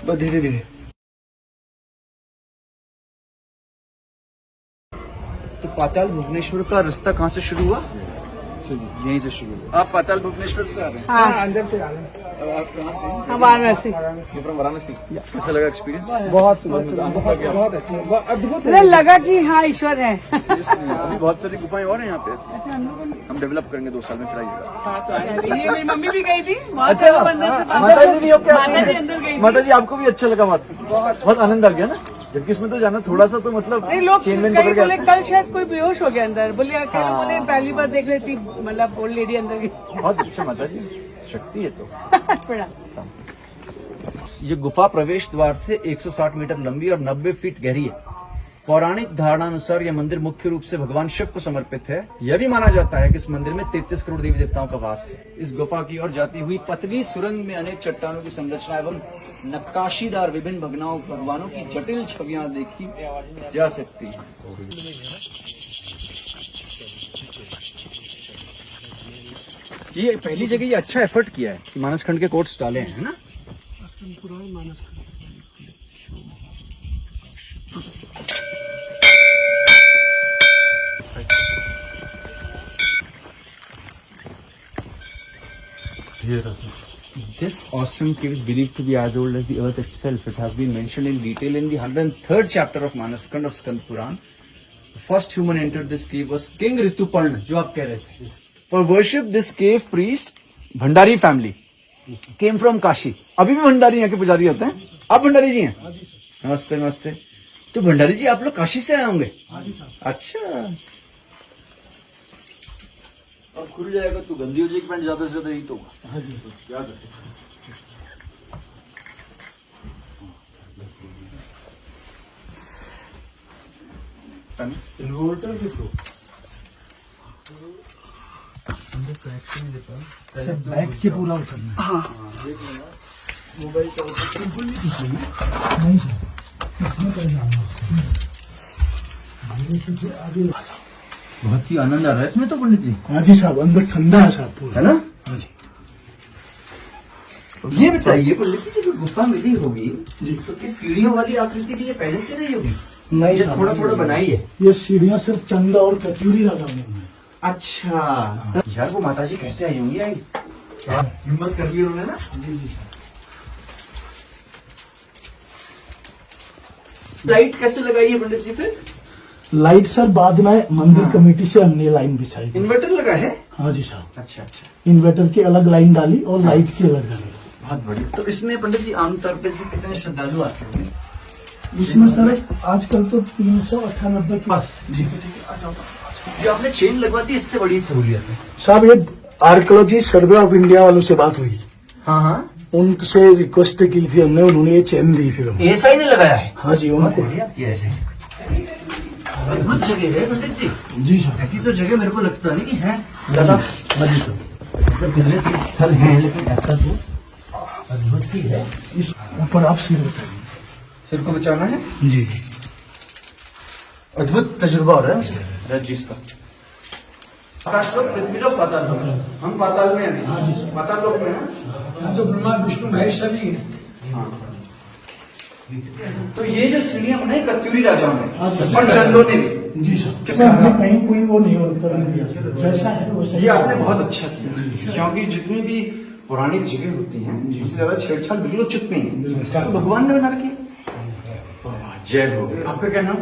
बस धीरे धीरे। तो पाताल भुवनेश्वर का रास्ता कहाँ से शुरू हुआ? यहीं से शुरू हुआ। आप पाताल भुवनेश्वर से आ रहे हैं? हाँ, अंदर से आ रहे हैं। अब आप कहाँ से हैं? हम वाराणसी। वाराणसी। कैसा लगा एक्सपीरियंस? बहुत बहुत अच्छा, अद्भुत मुझे लगा कि हाँ ईश्वर है। अभी बहुत सारी गुफाएं और हैं यहाँ पे। हम डेवलप करेंगे 2 साल में फिर आइएगा। ये मेरी मम्मी भी गई थी। अच्छा, माता जी भी होके माता जी अंदर गई थी। माता जी आपको भी अच्छा लगा? बहुत आनंद आ गया ना? जबकि इसमें तो जाना थोड़ा सा तो मतलब नहीं, लोग चेन वेन कई पकड़ बोले के। कल शायद कोई बेहोश हो गया अंदर। बोले बोले पहली बार देख रही थी, मतलब ओल्ड लेडी अंदर गई। बहुत अच्छा माता जी, शक्ति है तो। प्रणाम। ये गुफा प्रवेश द्वार से 160 मीटर लंबी और 90 फीट गहरी है। पौराणिक धारणा अनुसार यह मंदिर मुख्य रूप से भगवान शिव को समर्पित है। यह भी माना जाता है कि इस मंदिर में 33 करोड़ देवी देवताओं का वास है। इस गुफा की ओर जाती हुई पतली सुरंग में अनेक चट्टानों की संरचना एवं नक्काशीदार विभिन्न भगवानों की जटिल छवियां देखी जा सकती है। ये पहली जगह ये अच्छा एफर्ट किया है कि मानस खंड के कोट्स डाले हैं, है ना? This awesome cave is believed to be as old as the earth itself. It has been mentioned in detail in the 103rd chapter of Manaskand of Skand Puran. The first human entered this cave was King Rituparna, जो आप कह रहे थे. For worship, this cave priest, Bhandari family, came from Kashi. अभी भी भंडारी यहाँ के पुजारी होते हैं? आप भंडारी जी हैं? नमस्ते नमस्ते। तो भंडारी जी आप लोग काशी से आए होंगे? अच्छा। अब खुल जाएगा तो गंदी हो जाएगी पैंट, ज्यादा से ज्यादा यही तो होगा। हाँ जी, याद रखें। इन्वर्टर के थ्रू सब बैग के पूरा उतरना। हाँ, मोबाइल का बिल्कुल नहीं खींचना। नहीं सर, इसमें कर जाना। आगे बहुत ही आनंद आ रहा है इसमें तो पंडित जी। हाँ जी साहब, अंदर ठंडा है साहब पूरा, है ना? हाँ जी। ये बताइए पंडित जी, जो गुफा मिली होगी जी, तो किस सीढ़ियों वाली आकृति की ये पहले से नहीं होगी? नहीं ये साहब, थोड़ा थोड़ा बनाई है। ये सीढ़ियाँ सिर्फ चंदा और कचूरी लगा हुआ है। अच्छा, यार वो माता जी कैसे आई होंगी? आई क्या हिम्मत कर ली उन्होंने ना? जी जी। लाइट कैसे लगाई है पंडित जी फिर? लाइट सर बाद में मंदिर कमेटी से हमने लाइन बिछाई। इन्वर्टर लगा है? हाँ जी साहब। अच्छा अच्छा, इन्वर्टर की अलग लाइन डाली और लाइट की अलग डाली। बहुत बढ़िया। तो इसमें पंडित जी आमतौर पे से कितने श्रद्धालु आते हैं? इसमें सर आजकल तो 398 के पास। जी ठीक है, आ जाओ। जो आपने चेन लगवा दी इससे बड़ी सहूलियत है। साहब ये आर्कियोलॉजी सर्वे ऑफ इंडिया वालों से बात हुई, हाँ हाँ, उनसे रिक्वेस्ट की थी हमने, उन्होंने ये चेन दी फिर हमें। ऐसा ही नहीं लगाया है? हाँ जी, उनको। बढ़िया किया ऐसे। अद्भुत जगह है पंडित जी। जी सर। ऐसी तो जगह मेरे को लगता नहीं कि है ज्यादा। हाँ जी सर। मतलब कितने तीर्थ स्थल हैं, लेकिन ऐसा तो अद्भुत ही है। इस ऊपर आप सिर बताइए। सिर को बचाना है? जी। अद्भुत तजुर्बा हो रहा है रज जी इसका। आकाश लोक, पृथ्वी लोक, पाताल लोक। हम पाताल में हैं अभी। पाताल लोक में हैं। तो ब्रह्मा विष्णु महेश सभी है। हाँ। तो ये जो सीढ़ियां बनाई कत्यूरी राजाओं हाँ जी, ने और चंदों ने भी। जी सर। सर हमने कहीं कोई वो नहीं उतरने दिया सर, जैसा है वैसा ही। ये आपने बहुत अच्छा किया, क्योंकि जितनी भी पौराणिक जगह होती हैं उससे ज्यादा छेड़छाड़ बिल्कुल उचित नहीं है। तो भगवान ने बना रखी। जय हो। आपका क्या नाम?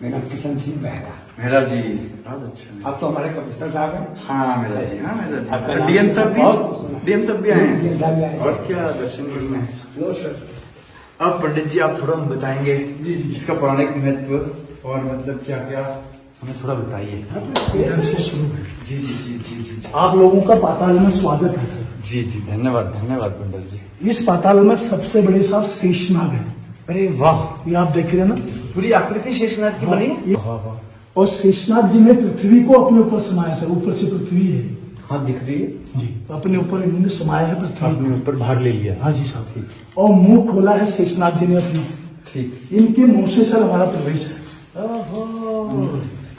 मेरा किशन सिंह मेहरा। मेहरा जी, बहुत अच्छा। आप तो हमारे कमिश्नर साहब हैं। हाँ मेहरा जी, हाँ मेहरा जी। आपका और नाम? डीएम साहब भी, डीएम साहब भी आए डीएम हैं। साहब भी आए हैं। और क्या दर्शन करना है। लो सर। अब पंडित जी आप थोड़ा हम बताएंगे इसका पौराणिक महत्व और मतलब क्या क्या, हमें थोड़ा बताइए। इधर से शुरू है। जी जी जी जी जी जी। आप लोगों का पाताल में स्वागत है सर। जी जी, धन्यवाद धन्यवाद पंडित जी। इस पाताल में सबसे बड़े साहब शेषनाग है। अरे वाह, ये आप देख रहे हैं ना, पूरी आकृति शेषनाग की बनी है। ये- और शेषनाग जी ने पृथ्वी को अपने ऊपर समाया सर, ऊपर से पृथ्वी है। हाँ दिख रही है। जी, अपने ऊपर इन्होंने समाया है पृथ्वी अपने को। ऊपर भार ले लिया। हाँ जी साहब। और मुंह खोला है शेषनाग जी ने अपने, ठीक। इनके मुंह से सर हमारा प्रवेश है।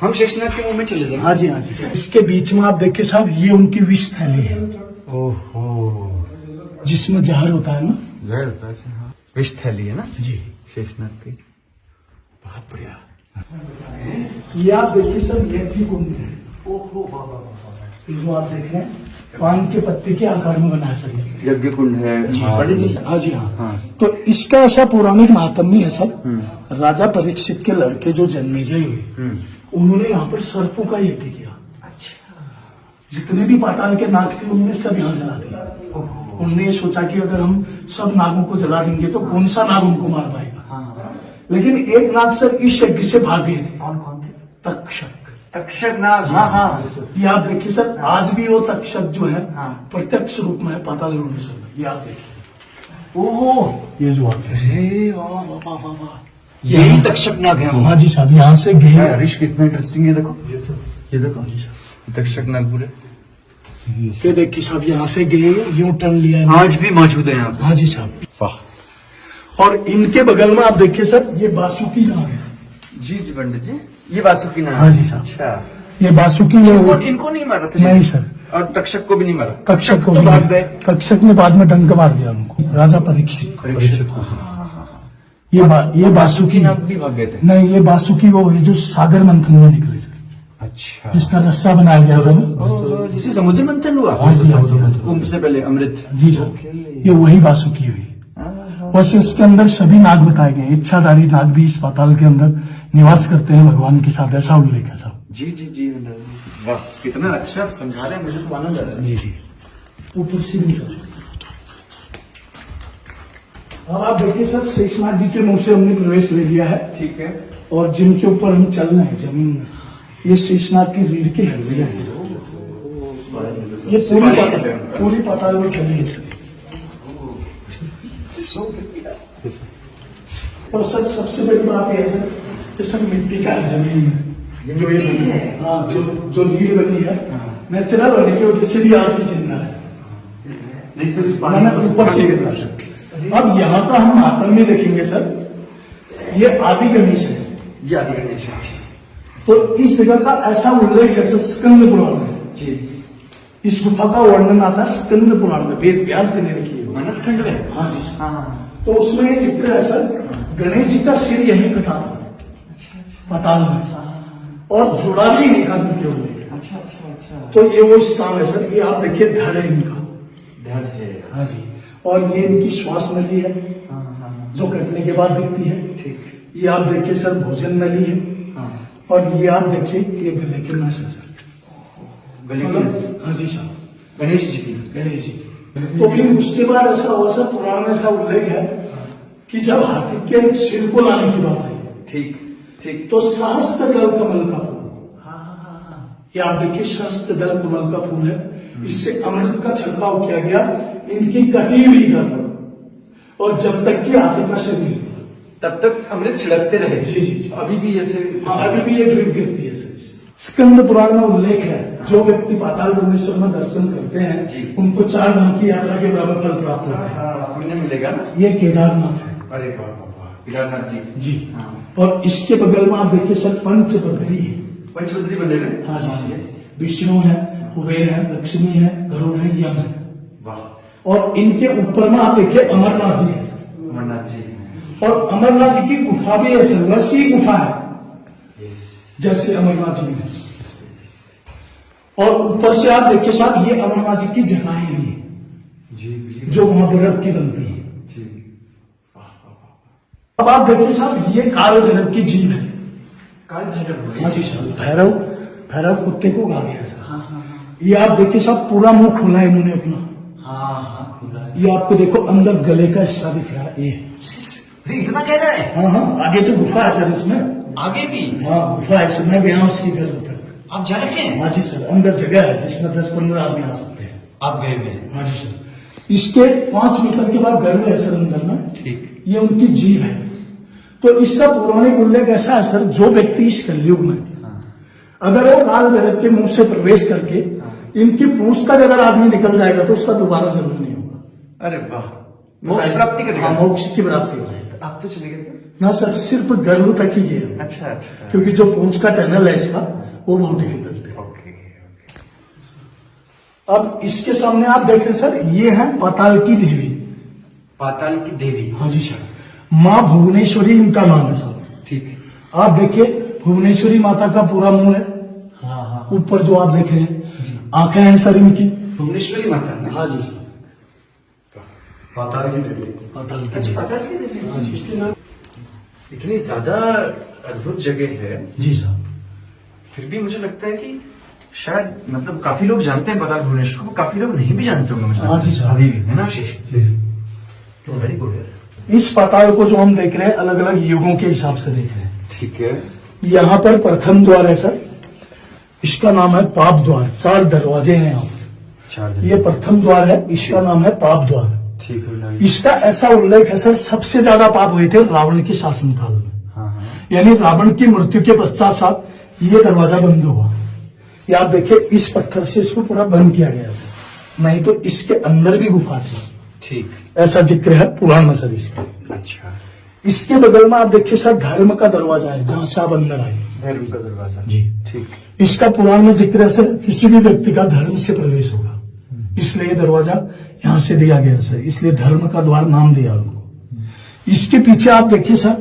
हम शेषनाग के मुंह में चले जाएंगे। हाँ जी हाँ जी। इसके बीच में आप देखिए साहब, ये उनकी विष थैली है ओहो, जिसमें जहर होता है ना। जहर होता है। विष थैली है ना जी शेषनाग की, बहुत बढ़िया। ये आप देखिए सर, यज्ञ कुंड है। ये जो आप देख रहे हैं पान के पत्ते के आकार में बना है सर ये। यज्ञ कुंड है पंडित जी। हाँ जी हाँ। तो इसका ऐसा पौराणिक महात्म्य है सर, राजा परीक्षित के लड़के जो जन्मेजय हुए, उन्होंने यहाँ पर सर्पों का यज्ञ किया। जितने भी पाताल के नाग थे उन्होंने सब यहाँ जला दिया। उन्होंने सोचा कि अगर हम सब नागों को जला देंगे तो कौन सा नाग उनको मार पाएगा। लेकिन एक नाग सर इस यज्ञ से भाग गए थे। कौन कौन थे? तक्षक। तक्षक नाग। हाँ, ये आप देखिए सर, आज भी वो तक्षक जो है प्रत्यक्ष रूप में है पाताल लोक में सर। ये आप देखिए, ओह ये जो आप देख रहे हैं, अरे वाह वाह वाह वाह वाह, यही तक्षक नाग है वो। हाँ जी साहब, यहाँ से गए। हरीश कितना इंटरेस्टिंग है, देखो ये देखो तक्षक नाग पूरे। ये देखिए साहब, यहाँ से गए, यूं टर्न लिया है। आज भी मौजूद है यहाँ पे। हाँ जी साहब। वाह। और इनके बगल में आप देखिए सर, ये बासुकी नाग है। जी जी पंडित जी, ये बासुकी नाग। हाँ जी साहब। अच्छा, ये बासुकी वो इनको नहीं मारा था? नहीं सर, और तक्षक को भी नहीं मारा? तक्षक को तो भी भाग नहीं। गए। तक्षक ने बाद में डंक मार दिया उनको, राजा परीक्षित। ये बासुकी नाग भी भाग गए थे? नहीं, ये बासुकी वो है जो सागर मंथन में निकले सर, अच्छा, जिसका रस्सा बनाया गया था ना। जिसे समुद्र मंथन हुआ? हाँ जी, समुद्र मंथन। कुंभ से पहले अमृत। जी सर, ये वही बासुकी हुई। वैसे इसके अंदर सभी नाग बताए गए, इच्छाधारी नाग भी इस पाताल के अंदर निवास करते हैं भगवान के साथ, ऐसा उल्लेख है साहब। जी जी जी, वाह, कितना अच्छा आप समझा रहे हैं, मुझे तो आनंद आ रहा है। जी जी, ऊपर से भी सर। अब आप देखिए सर, शेषनाग जी के मुंह से हमने प्रवेश ले लिया है। ठीक है। और जिनके ऊपर हम चल रहे हैं जमीन में, ये शेषनाग की रीढ़ की हड्डियां हैं। ये पूरी पाताल में चली है सर। और सर सबसे बड़ी बात यह है सर, ये सब मिट्टी का है जमीन में, जो ये बनी है। हाँ, जो रीढ़ बनी है नेचुरल होने की वजह से भी आज भी जिंदा है, मैंने ऊपर से गिर रहा है। अब यहाँ का हम महात्म्य देखेंगे सर, ये आदि गणेश है। ये आदि गणेश है। तो इस जगह का ऐसा उल्लेख है सर स्कंद पुराण में। जी, इस गुफा का वर्णन आता है स्कंद पुराण में, वेद व्यास जी ने लिखी है। मनसखंड में। हाँ जी सर। हाँ, तो उसमें ये जिक्र है सर, गणेश जी का सिर यहीं कटा था पाताल में, और जुड़ा भी नहीं था उनके उल्लेख। अच्छा अच्छा अच्छा, तो ये वो स्थान है सर। ये आप देखिए, धड़ है इनका। धड़ है। हाँ जी, और ये इनकी श्वास नली है जो कटने के बाद दिखती है। ठीक। ये आप देखिए सर, भोजन नली है। और ये आप देखिए, ये गले के नस है सर। गले के नस? हाँ जी साहब, गणेश जी की। गणेश जी। तो फिर उसके बाद ऐसा हुआ सर, पुराण में ऐसा उल्लेख है कि जब हाथी के सिर को लाने की बात आई, ठीक ठीक, तो सहस्त्र दल कमल का फूल, ये आप देखिए सहस्त्र दल कमल का फूल है, इससे अमृत का छिड़काव किया गया इनकी कटी हुई गड़बड़, और जब तक कि हाथी का शरीर, तब तक अमृत छिड़कते रहे। जी जी जी। अभी भी ऐसे? हाँ, अभी भी ये ड्रिप गिरती है सर। स्कंद पुराण में उल्लेख है, जो व्यक्ति पाताल भुवनेश्वर में दर्शन करते हैं उनको 4 धाम की यात्रा के बराबर फल प्राप्त होता है। पुण्य मिलेगा ना। ये केदारनाथ है। अरे वाह वाह वाह, केदारनाथ जी। जी। और इसके बगल में आप देखिए सर, पंचबद्री है। पंचबद्री बने हुए? हाँ जी, विष्णु है, कुबेर है, लक्ष्मी है, गरुड़ है, यम है। वाह। और इनके ऊपर में आप देखिए अमरनाथ जी है। अमरनाथ जी। और अमरनाथ जी की गुफा भी है सर, वैसी गुफा है जैसे अमरनाथ जी है। और ऊपर से आप देखिए साहब, ये अमरनाथ जी की जगहें भी है जी, जो वहां बर्फ की बनती है। जी। अब आप देखिए साहब, ये काल भैरव की जीव है। काल भैरव? हाँ जी साहब, भैरव कुत्ते को कहा गया सर। ये आप देखिए साहब, पूरा मुंह खोला है इन्होंने अपना। हाँ, खुला। ये आपको देखो अंदर गले का हिस्सा दिख रहा है। ये इतना कहना है? हाँ हाँ, आगे तो गुफा है सर इसमें। आगे भी? हाँ, गुफा है सर, मैं गया हूँ उसकी गर्भ तक। आप जा रखे हैं? हाँ जी सर, अंदर जगह है जिसमें 10-15 आदमी आ सकते हैं। आप गए हुए? हाँ जी सर। इसके 5 मीटर के बाद गर्भ है सर अंदर में। ठीक। ये उनकी जीव है। तो इसका पौराणिक उल्लेख ऐसा है सर, जो व्यक्ति इस कलयुग में अगर वो काल भैरव के मुंह से प्रवेश करके इनकी पूंछ तक अगर आदमी निकल जाएगा तो उसका दोबारा जन्म नहीं होगा। अरे वाह, मोक्ष प्राप्ति करेगा? हाँ, मोक्ष की प्राप्ति हो जाएगी। आप तो चले गए? ना सर, सिर्फ गर्भ तक ही गए। अच्छा अच्छा, क्योंकि जो पूंछ का टनल है इसका, वो बहुत डिफिकल्ट है। ओके। अब इसके सामने आप देख रहे हैं सर, ये है पाताल की देवी। पाताल की देवी। हाँ जी सर। माँ भुवनेश्वरी इनका नाम है सर। ठीक है। आप देखिए भुवनेश्वरी माता का पूरा मुंह है, हाँ हाँ। ऊपर जो आप देख रहे हैं आंखें हैं सर इनकी। भुवनेश्वरी माता ना? हाँ जी सर। पाताल की देवी। पाताल की अच्छा, देवी। पाताल की देवी। हाँ जी। इतनी ज्यादा अद्भुत जगह है, जी सर। फिर भी मुझे लगता है कि शायद मतलब काफी लोग जानते हैं पाताल भुवनेश्वर को, काफी लोग नहीं भी जानते होंगे मुझे लगता हाँ जी सर। अभी भी, है ना आशीष? जी जी। तो वेरी गुड है। इस पाताल को जो हम देख रहे हैं अलग अलग युगों के हिसाब से देख रहे हैं। ठीक है। यहाँ पर प्रथम द्वार है सर, इसका नाम है पाप द्वार। 4 दरवाजे हैं यहाँ पर। 4 दिन। ये प्रथम द्वार है, इसका नाम है पाप द्वार। ठीक है। इसका ऐसा उल्लेख है सर, सबसे ज्यादा पाप हुए थे रावण के शासनकाल में। हाँ हाँ। यानी रावण की मृत्यु के पश्चात ये दरवाजा बंद हुआ। ये आप देखिए इस पत्थर से इसको पूरा बंद किया गया था, नहीं तो इसके अंदर भी गुफा थी। ठीक। ऐसा जिक्र है पुराण में सर इसका। अच्छा। इसके बगल में आप देखिए सर धर्म का दरवाजा है, जहां से आप अंदर आए। धर्म का दरवाजा। जी। ठीक। इसका पुराण में जिक्र है सर, किसी भी व्यक्ति का धर्म से प्रवेश होगा, इसलिए ये दरवाजा यहां से दिया गया सर, इसलिए धर्म का द्वार नाम दिया उनको। इसके पीछे आप देखिए सर,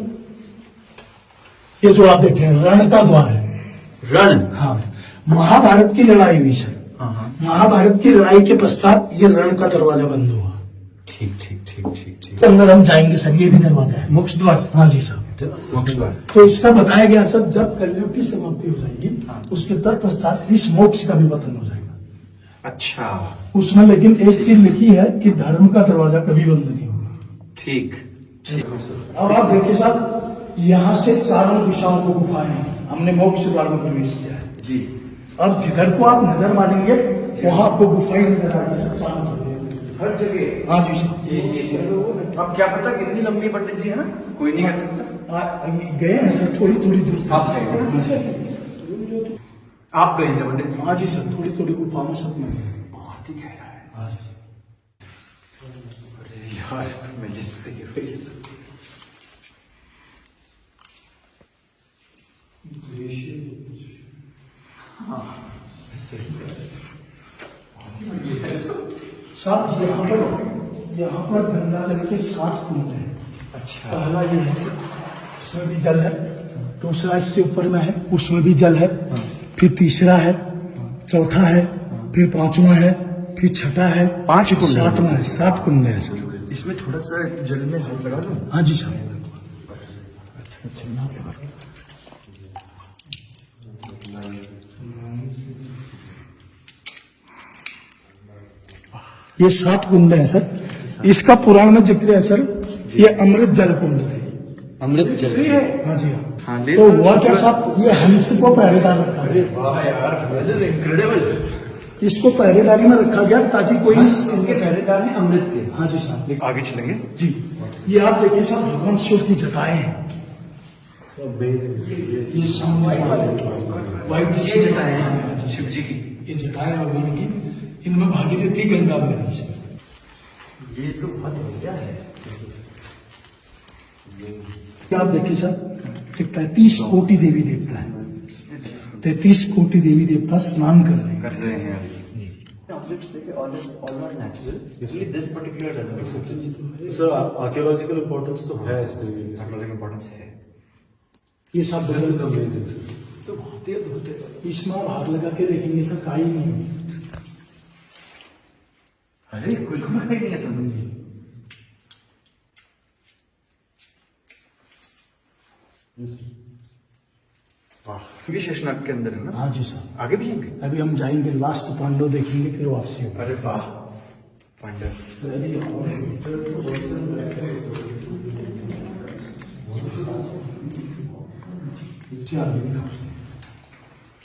ये जो आप देखें रण का द्वार है। रण? हाँ, महाभारत की लड़ाई हुई सर। हाँ। महाभारत की लड़ाई के पश्चात ये रण का दरवाजा बंद हुआ। ठीक ठीक ठीक ठीक ठीक। तो अंदर हम जाएंगे सर, ये भी दरवाजा है। मोक्ष द्वार? हाँ जी साहब। मोक्ष द्वार। तो इसका बताया गया सर, जब कलयुग की समाप्ति हो जाएगी उसके तत्पश्चात इस मोक्ष का भी पतन हो जाएगा। अच्छा। उसमें लेकिन एक चीज लिखी है कि धर्म का दरवाजा कभी बंद नहीं होगा। ठीक। अब आप देखिए साहब, यहाँ से चारों दिशाओं को गुफाएं हैं, हमने मोक्ष द्वार में प्रवेश किया है जी। अब जिधर को आप नजर मारेंगे वहां आपको गुफाएं नजर आएगी सर, चारों तरफ। हर जगह। हाँ जी सर। ये अब क्या पता कितनी लंबी पंडित जी है ना, कोई नहीं कह सकता। गए हैं सर थोड़ी थोड़ी दूर। आप गए हैं? हाँ जी। आप गए हैं पंडित जी? हाँ जी सर, थोड़ी थोड़ी गुफा में सब में गए। बहुत ही गहरा है। हाँ जी। अरे यार मैं जिससे साहब यहाँ पर गंगा जल के 7 कुंड हैं। अच्छा। पहला ये है, उसमें भी जल है। दूसरा इससे ऊपर में है, उसमें भी जल है। फिर तीसरा है, चौथा है, फिर 5वां है, फिर छठा है, 5 कुंड हैं। 7वां है। 7 कुंड है सर। इसमें थोड़ा सा जल में हाथ लगा दो। हाँ जी साहब। ये 7 कुंड है सर। इसका पुराण में जिक्र है सर, ये अमृत जल कुंड है। अमृत जल। हाँ जी हाँ, हाँ। ले तो लो। हुआ क्या साहब, ये हंस को पहरेदार रखा गया। वाह यार, दिस इज इनक्रेडिबल। इसको पहरेदारी में रखा गया ताकि कोई इनके पहरेदार हैं अमृत के। हाँ जी साहब। आगे चलेंगे जी, ये आप देखिए साहब भगवान शिव की जटाएं हैं। ये सामने वाइट ये जटाएं हैं शिव जी की। ये जटाएं भगवान की, इनमें भागीरथी गंगा बह रही है। ये तो बहुत बढ़िया है। आप देखिए सर कि 33 कोटि देवी देवता है। 33 कोटि देवी देवता स्नान कर रहे हैं। कर रहे हैं objects they all are natural. Usually this particular doesn't make sense. Sir archaeological importance तो है इस तरीके से। Archaeological importance है। ये सब दिस इज बदल- अमेजिंग सर। तो बहुत ही अद्भुत है। इसमें आप हाथ लगा के देखेंगे सर, काई नहीं होगी। अरे कोई लगा ही नहीं है समझ। वाह। ये शेषनाग के अंदर है ना? हाँ जी सर। आगे भी होंगे? अभी हम जाएंगे, लास्ट पांडव देखेंगे, फिर वापसी होगी। अरे वाह। पांडव। सर ये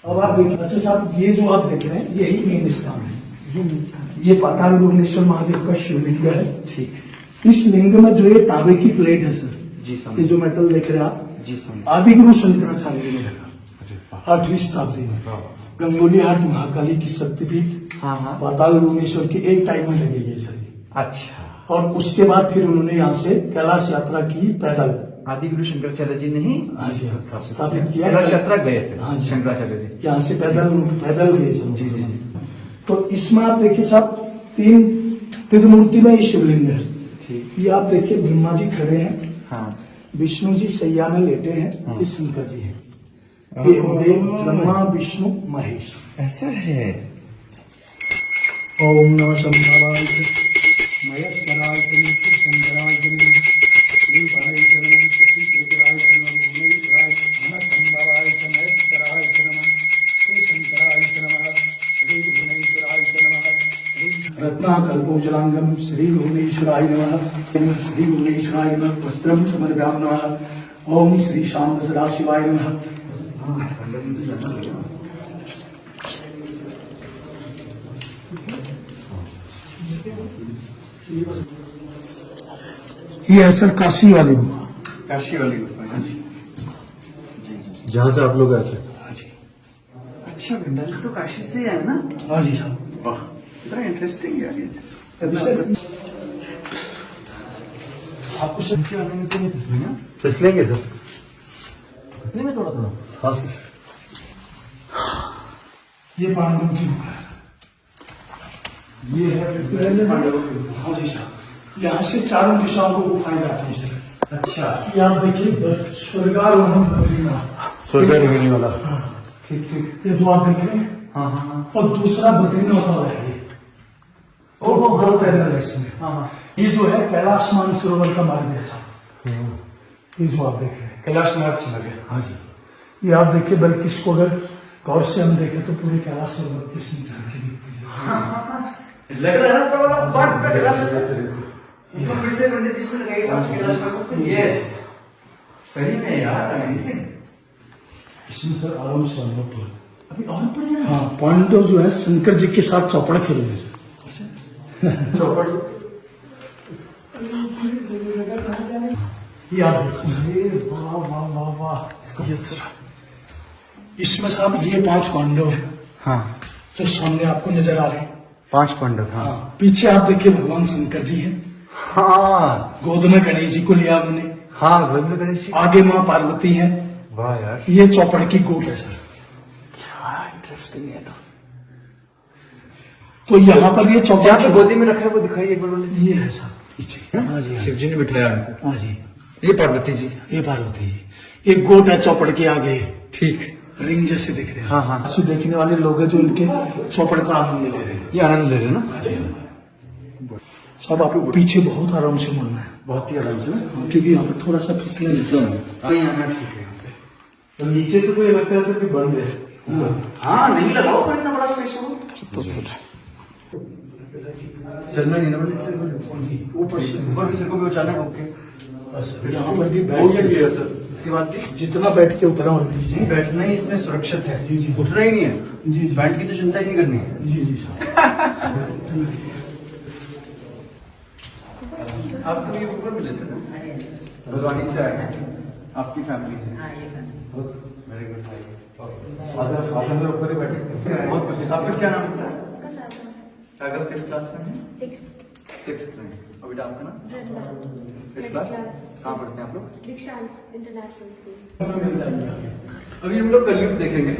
अब आप देखिए, अच्छा साहब ये जो आप देख रहे हैं यही मेन स्थान है। ये पाताल भुवनेश्वर महादेव का शिवलिंग है। ठीक। इस लिंग में जो ये तांबे की प्लेट है सर, जी ये समझ। जो मेटल देख रहे हैं आप, जी समझ। आदि गुरु शंकराचार्य जी ने रखा अरे वाह। 8वीं शताब्दी में। गंगोली हाट महाकाली की शक्तिपीठ हाँ हाँ। पाताल भुवनेश्वर के एक टाइम में लगी गई सर ये। अच्छा। और उसके बाद फिर उन्होंने यहाँ से कैलाश यात्रा की पैदल। आदि गुरु शंकराचार्य जी ने ही हाँ जी हाँ, स्थापित किया। कैलाश यात्रा गए थे। हाँ जी। शंकराचार्य जी। यहाँ से पैदल गए सर। जी, जी, जी। तो इसमें आप देखिए साहब 3 त्रिमूर्ति में ये शिवलिंग है। ठीक। ये आप देखिए ब्रह्मा जी खड़े हैं, हाँ विष्णु जी सैया में लेटे हैं, ये शंकर जी हैं। ये हो गए ब्रह्मा विष्णु महेश। ऐसा है। ओम नमः शंभवाय महेश्वराय शंकराय श्री हरे चरणं श्री शेखराय चरणं भुवनेश्वराय नमः शंभवाय महेश्वराय चरणं श्री शंकराय चरणं श्री भुवनेश्वराय चरणं रत्नाकल्पोजलांगम श्री भुवनेश्वराय नमः श्री भुवनेश्वराय नमः वस्त्रं समर्पयामि नमः। ओम श्री शाम सदाशिवाय नमः। ये है सर काशी वाली गुफा। काशी वाली गुफा। हाँ जी, जहाँ से आप लोग आए थे। हाँ जी, अच्छा भंडारी तो काशी से है ना? हाँ जी साहब। वाह कितना इंटरेस्टिंग है ये। अभी सर आपको संख्या आने में तो नहीं थी ना? फिसलेंगे सर। कितने में थोड़ा थोड़ा? हाँ सर। ये पांडव की गुफा है। ये है पांडवों की गुफा। हाँ जी साहब, यहाँ से चारों दिशाओं को गुफाएं जाती हैं सर। अच्छा ये आप देखिए स्वर्गारोहण बद्रीनाथ। स्वर्ग रेवेन्यू वाला। ठीक ठीक। ये जो आप देख रहे हैं, हाँ हाँ हाँ और दूसरा बद्रीनाथ वाला है ये। ओहो, दो पैदल है इसमें। हाँ हाँ। ये जो है कैलाश मानसरोवर का मार्ग है साहब। ये जो आप देख रहे हैं, कैलाश मार्ग चला गया। हाँ जी, ये आप देखिए, बल्कि इसको अगर गौर से हम देखें तो पूरे कैलाश सरोवर की इसमें झांकी दिखती है। लग रहा है थोड़ा पार्ट का कैलाश तो फिर से पंडित जी इसमें लगेगा कैलाश मार्ग। यस सही में यार, अमेजिंग। इसमें सर आराम से अनुभव पर अभी और बढ़िया। हाँ, पांडव जो है शंकर जी के साथ चौपड़ खेले हैं सर। चौपड़ी। ये आप देखिए, वाह वाह वाह वाह। ये सर, इसमें साहब ये 5 पांडव है हाँ जो सामने आपको नजर आ रहे हैं। 5 पांडव। हाँ हाँ, पीछे आप देखिए भगवान शंकर जी हैं, हाँ गोद में गणेश जी को लिया उन्होंने, हाँ गोविंद गणेश जी। आगे माँ पार्वती हैं। वाह यार ये चौपड़ की गोद है सर। क्या इंटरेस्टिंग है। तो यहाँ पर ये चौपड़ जहाँ पे गोदी में रखा है वो दिखाइए एक बार पंडित जी। ये है साहब पीछे। हाँ जी, हाँ शिव जी ने बिठाया उनको। हाँ जी, ये पार्वती जी। ये पार्वती जी। एक गोद है चौपड़ के आगे, ठीक। रिंग जैसे दिख रहे हैं। हाँ, हाँ। ऐसे देखने वाले लोग हैं जो इनके चौपड़ का आनंद ले रहे हैं। ये आनंद ले रहे हैं ना? हाँ जी, सब आपको पीछे बहुत आराम से मुड़ना है, बहुत ही आराम से ना? क्योंकि यहाँ पर थोड़ा सा फिसले नहीं आना ठीक है। तो नीचे से कोई लगता है सर कि बंद है। हाँ नहीं लगाओ पर इतना बड़ा स्पेस हो तो चलना नहीं ना पंडित। ऊपर से ऊपर किसी को भी उठाना है। ओके बस यहाँ पर भी हो बैठ गया के, क्लियर सर। इसके बाद भी जितना बैठ के उतना और लीजिए। बैठना ही इसमें सुरक्षित है। जी, जी। उठना ही नहीं है। जी, जी। बैठ की तो चिंता ही नहीं करनी है। जी जी साहब। आप तो ये ऊपर भी लेते ना? भगवानी से आए हैं, आपकी फैमिली है। Very good. फादर मेरे ऊपर ही बैठे। बहुत खुशी। आपका क्या नाम है? अगर किस क्लास में है? 6th में। और बेटा आपका नाम? किस क्लास? कहाँ पढ़ते हैं आप लोग? दीक्षांत इंटरनेशनल स्कूल। मिल जाएंगे आगे। अभी हम लोग कलयुग देखेंगे।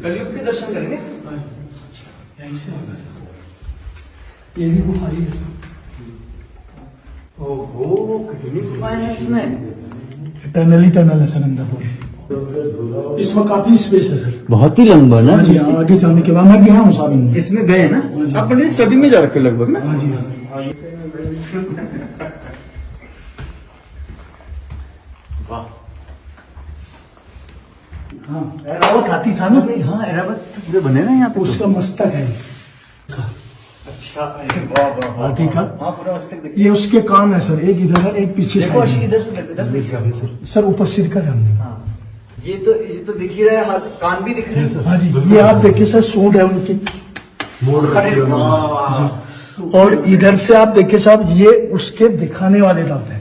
कलयुग के दर्शन करेंगे। यहीं से होगा सर। ये भी गुफा ही है सर। ओहो कितनी गुफाएं हैं इसमें। टनल ही टनल है सर अंदर पूरे। इसमें काफी स्पेस है सर। बहुत ही लंबा ना? हाँ जी, हाँ, आगे जाने के बाद मैं गया हूँ साहब इनमें। इसमें गए ना? हाँ जी। आप पंडित सभी में जा रखे हो लगभग ना? हाँ जी, हाँ। वाह। हाँ, ऐरावत हाथी था ना, हाँ एरावत तो पूरे बने ना यहाँ पे। उसका मस्तक है। अच्छा वाह वाह वाह। हाथी का हाँ पूरा मस्तक दिख। ये उसके कान है सर, एक इधर है एक पीछे देखो साइड अशी में। इधर से इधर से देखिए। सर ऊपर सिर का ध्यान दें। हाँ ये तो दिख ही रहा है। हाथ कान भी दिख रहे हैं। हाँ जी, ये आप देखिए सर, सूंड है उनकी। मोड़ अरे रखी है उन्होंने। वाह। और इधर से आप देखिए साहब, ये उसके दिखाने वाले दांत हैं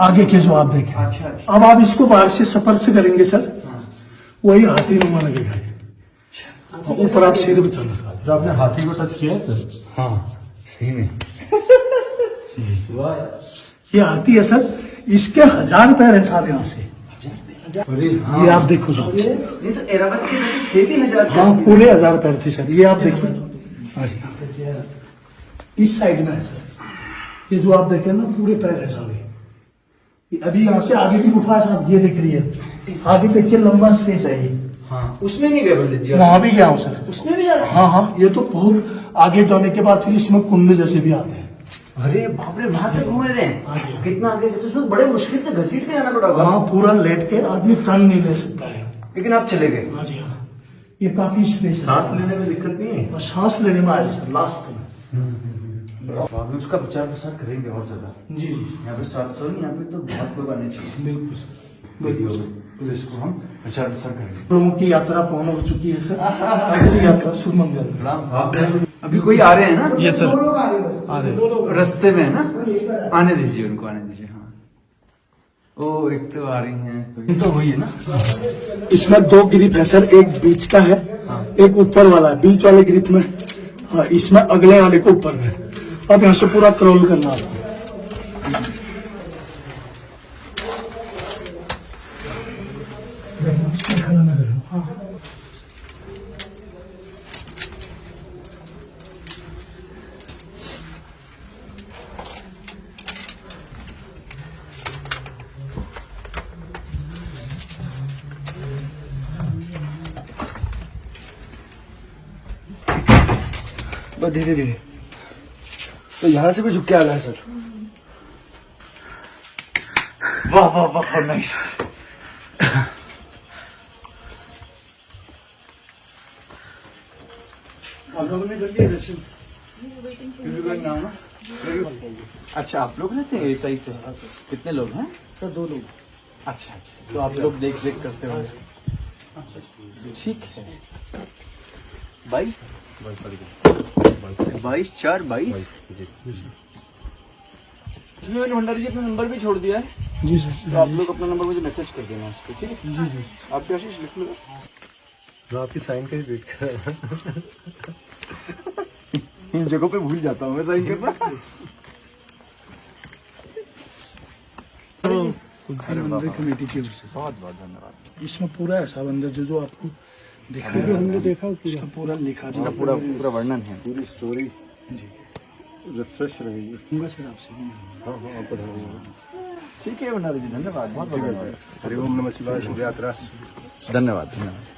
आगे के जो आप देखें। अच्छा, अच्छा। अब आप इसको बाहर से सफर से करेंगे सर, वही हाथी नुमा लगेगा ये। और ऊपर आप सिर बचाना। सर आपने हाथी को टच किया है सर? हाँ सही में। वाह ये हाथी है सर, इसके 1000 पैर है सारे यहाँ से। अरे ये आप देखो साहब। ये तो एरावत के वैसे थे भी 1000। हाँ, पूरे 1000 पैर थे सर। ये आप देखिए। हाँ जी, इस साइड में है सर। ये जो आप देखे ना पूरे पैर है साहब ये अभी यहाँ से आगे भी गुफा है साहब, ये दिख रही है आगे देखिए, लंबा स्पेस है ये। हाँ उसमें नहीं गए पंडित जी? वहां भी गया हूँ सर। उसमें भी जा रहे हैं? हाँ हाँ, ये तो बहुत आगे जाने के बाद फिर इसमें कुंड जैसे भी आते हैं। अरे बाप रे, वहां तक घूम रहे हैं? हाँ जी। कितना आगे? तो उसमें बड़े मुश्किल से घसीट के जाना पड़ा होगा। हाँ, पूरा लेट के आदमी टर्न नहीं ले सकता है। लेकिन आप चले गए? हाँ जी हाँ, ये काफी स्पेस है। सांस लेने में दिक्कत नहीं है? और सांस लेने में आया सर लास्ट में। बाद में उसका प्रचार प्रसार करेंगे और ज्यादा। जी जी यहाँ पे 700 यहाँ पे तो बहुत लोग आने चाहिए। बिल्कुल सर, बिल्कुल सर। तो इसको हम प्रचार प्रसार करेंगे। लोगों की यात्रा पूर्ण हो चुकी है सर, अगली यात्रा सुमंगल। अभी कोई आ रहे हैं ना? ये सर रास्ते में है ना? आने दीजिए उनको, आने दीजिए। हाँ ओ, एक तो आ रही हैं, ये तो हुई है ना? इसमें 2 ग्रिप है सर, एक बीच का है, एक ऊपर वाला है। बीच वाले ग्रिप में हाँ, इसमें अगले वाले को ऊपर में। अब यहाँ से पूरा क्रॉल करना है। बस धीरे धीरे। तो यहाँ से भी झुक के आ गया सर। वाह वाह वाह, नाइस। आप लोगों ने कर लिया दर्शन? अच्छा, आप लोग रहते हैं ऐसा ही से? कितने लोग हैं? सर 2 लोग। अच्छा अच्छा, तो आप लोग देख देख करते होंगे। ठीक है। 22 22/4/22। इसमें मैंने भंडारी जी अपना नंबर भी छोड़ दिया है। जी सर। तो आप लोग अपना नंबर मुझे मैसेज कर देना उस पर, ठीक है? जी जी। आपके आशीष लिख लो। मैं आपकी साइन का ही वेट कर रहा था। इन जगहों पे भूल जाता हूँ मैं साइन करना। मंदिर कमेटी की ओर से बहुत बहुत धन्यवाद। इसमें पूरा है साहब, अंदर जो आपको दिखाया हमने देखा उसका पूरा लिखा इसका पूरा पूरा वर्णन है। पूरी स्टोरी जी। रिफ्रेश रहेगी। दूंगा सर आपसे। हाँ हाँ, आप पढ़ाइए। ठीक है भंडारी जी, धन्यवाद, बहुत बहुत धन्यवाद। हरि ओम नमः शिवाय, शुभ यात्रा। धन्यवाद धन्यवाद।